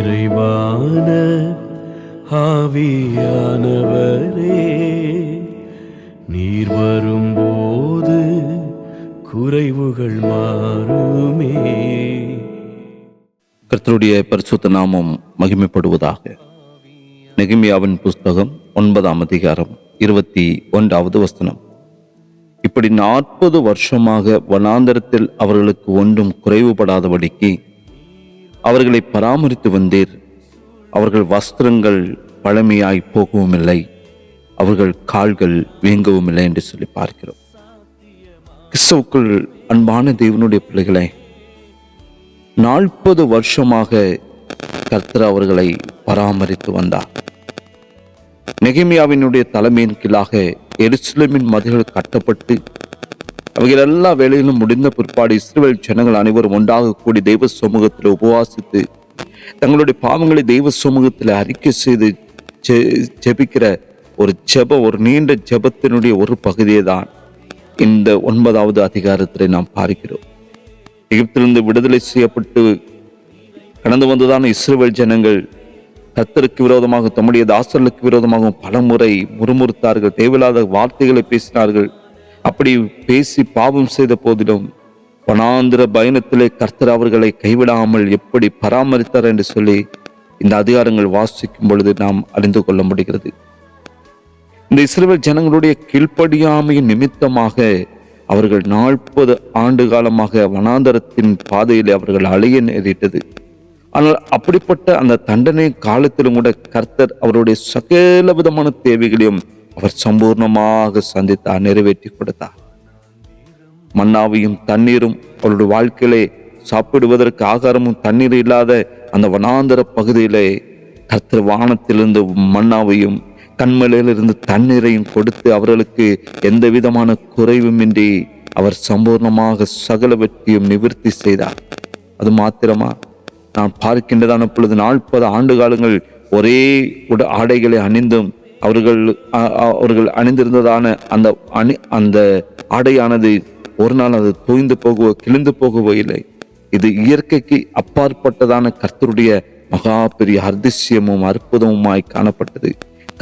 நிறைவான ஆவியானவரே, நீர் வரும்போது குறைவுகள் மாறுமே. கர்த்தருடைய பரிசுத்த நாமம் மகிமைப்படுவதாக. நெகேமியாவின் புஸ்தகம் 9ஆம் அதிகாரம் 21வது வசனம். இப்படி 40 வருஷமாக வனாந்தரத்தில் அவர்களுக்கு ஒன்றும் குறைவுபடாதபடிக்கு அவர்களை பராமரித்து வந்தீர். அவர்கள் வஸ்திரங்கள் பழமையாய் போகவும் இல்லை, அவர்கள் கால்கள் வீங்கவும் இல்லை என்று சொல்லி பார்க்கிறோம். கிறிஸ்துவுக்குள் அன்பான தேவனுடைய பிள்ளைகளை, 40 வருஷமாக கர்த்தர் அவர்களை பராமரித்து வந்தார். நெகேமியாவினுடைய தலைமையின் கீழாக எருசலேமின் மதில்கள் கட்டப்பட்டு அவைகள் எல்லா வேலைகளும் முடிந்த பிற்பாடு இஸ்ரவேல் ஜனங்கள் அனைவரும் ஒன்றாக கூடி தெய்வ சமூகத்தில் உபவாசித்து தங்களுடைய பாவங்களை தெய்வ சமூகத்தில் அறிக்கை செய்து ஜெபிக்கிற ஒரு நீண்ட ஜெபத்தினுடைய ஒரு பகுதியை தான் இந்த 9வது அதிகாரத்தில் நாம் பார்க்கிறோம். எகிப்திலிருந்து விடுதலை செய்யப்பட்டு கடந்து வந்ததான இஸ்ரவேல் ஜனங்கள் கர்த்தருக்கு விரோதமாக தம்முடைய தாசர்களுக்கு விரோதமாகவும் பலமுறை முறுமுறுத்தார்கள், தேவையில்லாத வார்த்தைகளை பேசினார்கள். அப்படி பேசி பாவம் செய்த போதிலும் வனாந்திர பயணத்திலே கர்த்தர் அவர்களை கைவிடாமல் எப்படி பராமரித்தார் என்று சொல்லி இந்த அதிகாரங்கள் வாசிக்கும் பொழுது நாம் அறிந்து கொள்ள முடிகிறது. இந்த இஸ்ரவேல் ஜனங்களுடைய கீழ்ப்படியாமையின் நிமித்தமாக அவர்கள் 40 ஆண்டு காலமாக வனாந்தரத்தின் பாதையில் அவர்கள் அலைய நேரிட்டது. ஆனால் அப்படிப்பட்ட அந்த தண்டனை காலத்திலும் கூட கர்த்தர் அவருடைய சகல விதமான தேவைகளையும் அவர் சம்பூர்ணமாக சந்தித்தார், நிறைவேற்றி கொடுத்தார். மன்னாவையும் தண்ணீரும் அவருடைய வாழ்க்கையிலே சாப்பிடுவதற்கு ஆகாரமும் தண்ணீர் இல்லாத அந்த வனாந்தர பகுதியிலே கர்த்தர் வானத்திலிருந்து மன்னாவையும் கண்மலையிலிருந்து தண்ணீரையும் கொடுத்து அவர்களுக்கு எந்த விதமான குறைவுமின்றி அவர் சம்பூர்ணமாக சகலவற்றையும் நிவர்த்தி செய்தார். அது மாத்திரமா, நான் பார்க்கின்றதான பொழுது 40 ஆண்டு காலங்கள் ஒரே ஆடைகளை அணிந்தும் அவர்கள் அணிந்திருந்ததான அந்த ஆடையானது ஒரு நாள் அது தோய்ந்து போகவோ கிழிந்து போகவோ இல்லை. இது இயற்கைக்கு அப்பாற்பட்டதான கர்த்தருடைய மகா பெரிய அதிசயமும் அற்புதமுமாய் காணப்பட்டது.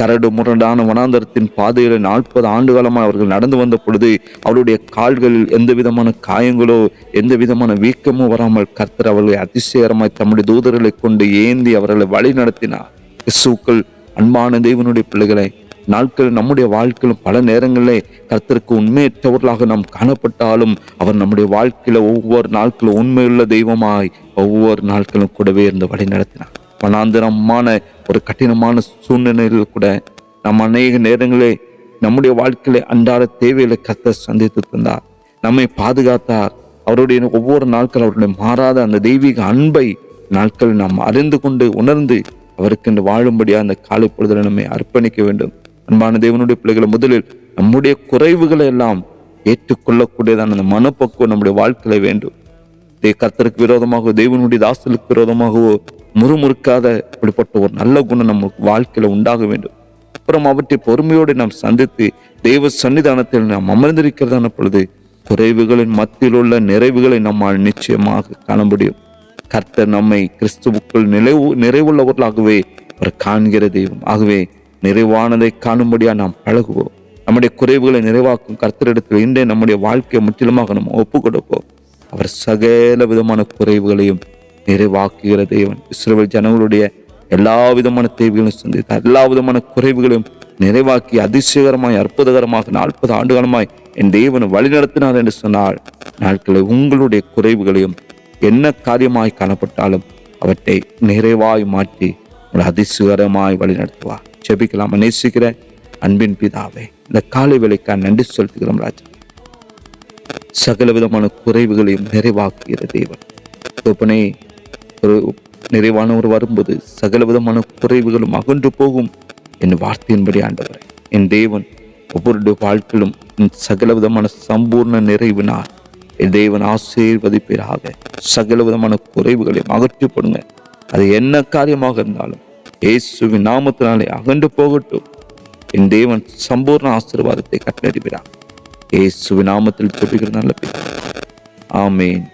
கரடு முரடான வனாந்தரத்தின் பாதையில 40 ஆண்டு காலமாக அவர்கள் நடந்து வந்த பொழுது அவருடைய கால்களில் எந்த விதமான காயங்களோ எந்த விதமான வீக்கமோ வராமல் கர்த்தர் அவர்களை அதிசயமாய் தம்முடைய தூதர்களை கொண்டு ஏந்தி அவர்களை வழி நடத்தினார். கிறிஸ்துவுக்குள் அன்பான தேவனுடைய பிள்ளைகளை, நாட்கள் நம்முடைய வாழ்க்கையிலும் பல நேரங்களிலே கர்த்தருக்கு உண்மையற்றவர்களாக நாம் காணப்பட்டாலும் அவர் நம்முடைய வாழ்க்கையில ஒவ்வொரு நாட்களும் உண்மையுள்ள தெய்வமாய் ஒவ்வொரு நாட்களும் கூடவே இருந்து வழி நடத்தினார். வனாந்தரமான ஒரு கடினமான சூழ்நிலையில் கூட நம் அநேக நேரங்களே நம்முடைய வாழ்க்கையில அன்றாட தேவைகளை கர்த்தர் சந்தித்து தந்தார், நம்மை பாதுகாத்தார். அவருடைய ஒவ்வொரு நாட்கள் அவருடைய மாறாத அந்த தெய்வீக அன்பை நாட்கள் நாம் அறிந்து கொண்டு உணர்ந்து அவருக்கு என்று வாழும்படியா அந்த காலை பொழுதுல நம்மை அர்ப்பணிக்க வேண்டும். அன்பான தேவனுடைய பிள்ளைகளை, முதலில் நம்முடைய குறைவுகளை எல்லாம் ஏற்றுக்கொள்ளக்கூடியதான அந்த மனப்பக்குவம் நம்முடைய வாழ்க்கையில வேண்டும். கர்த்தருக்கு விரோதமாகவோ தேவனுடைய தாசலுக்கு விரோதமாகவோ முறுமுறுக்காத இப்படிப்பட்ட ஒரு நல்ல குணம் நம்ம வாழ்க்கையில உண்டாக வேண்டும். அப்புறம் அவற்றை பொறுமையோடு நாம் சந்தித்து தெய்வ சன்னிதானத்தில் நாம் அமர்ந்திருக்கிறதான பொழுது குறைவுகளின் மத்தியில் உள்ள நிறைவுகளை நம்மால் நிச்சயமாக காண முடியும். கர்த்தர் நம்மை கிறிஸ்துவுக்குள் நிறைவுள்ளவர்களாகவே அவர் காண்கிற தெய்வம். ஆகவே நிறைவானதை காணும்படியா நாம் பழகுவோம். நம்முடைய குறைவுகளை நிறைவாக்கும் கர்த்தரிடத்தில் இன்றே நம்முடைய வாழ்க்கையை முற்றிலுமாக நம்ம ஒப்புக் கொடுப்போம். அவர் சகல விதமான குறைவுகளையும் நிறைவாக்குகிற தேவன். இஸ்ரவேல் ஜனங்களுடைய எல்லா விதமான தேவைகளையும் சந்தித்தார், எல்லா விதமான குறைவுகளையும் நிறைவாக்கி அதிசயகரமாய் அற்புதகரமாக 40 ஆண்டு காலமாய் என் தேவனை வழி நடத்தினார் என்று சொன்னால், நாட்களை உங்களுடைய குறைவுகளையும் என்ன காரியமாய் காணப்பட்டாலும் அவற்றை நிறைவாய் மாற்றி அதிசயகரமாய் வழி நடத்துவார். ஜெபிக்கலாம். நேசிக்கிற அன்பின் பிதாவே, இந்த காலை வேளைக்காக நன்றி செலுத்துகிறோம் ராஜா. சகல விதமான குறைவுகளையும் நிறைவாக்குகிற தேவன் தோப்பனே, ஒரு நிறைவானவர் வரும்போது சகல விதமான குறைவுகளும் அகன்று போகும் என் வார்த்தையின்படி ஆண்டவரை, என் தேவன் ஒவ்வொருடைய வாழ்க்கையிலும் சகல விதமான சம்பூர்ண நிறைவினார் என் தேவன் ஆசீர்வதிப்பீராக. சகல விதமான குறைவுகளையும் அகற்றப்படுங்க. அது என்ன காரியமாக இருந்தாலும் இயேசுவின் நாமத்தினாலே அகன்று போகட்டும். என் தேவன் சம்பூர்ண ஆசீர்வாதத்தை கட்டளையிடுகிறார். இயேசுவின் நாமத்தில் ஜெபிக்கிற நல்ல பிதாவே. ஆமென்.